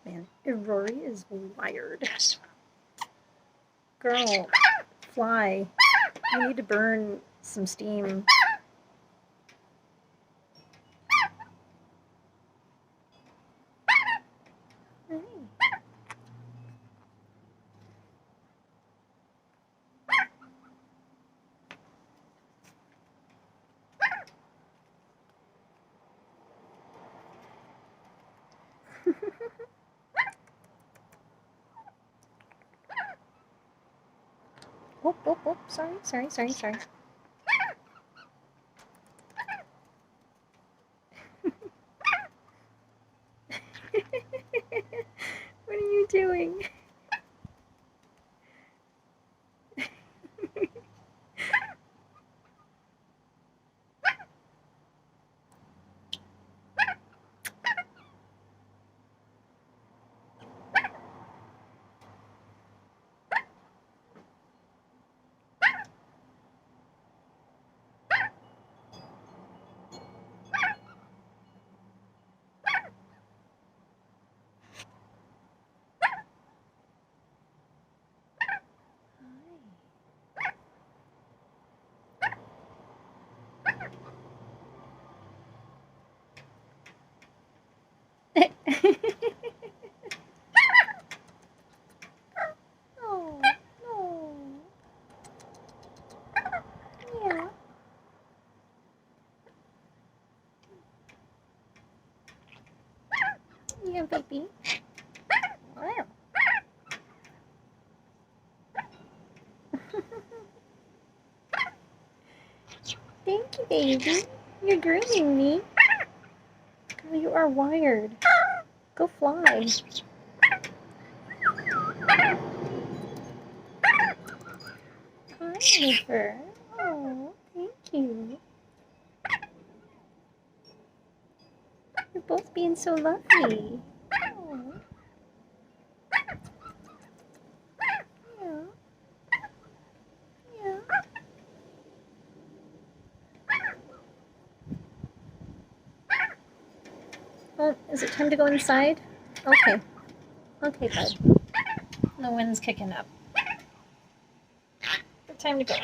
Man, Rory is wired. Girl, fly. You need to burn some steam. Oh, oh, oh, sorry. What are you doing? Oh, no. Yeah. Yeah, baby. Wow. Thank you, baby. You're grooming me. Girl, you are wired. Go fly. Hi, Jennifer. Oh, thank you. You're both being so lovely. Oh. Yeah. Yeah. Well, is it time to go inside? Okay. Okay, bud. The wind's kicking up. Time to go in.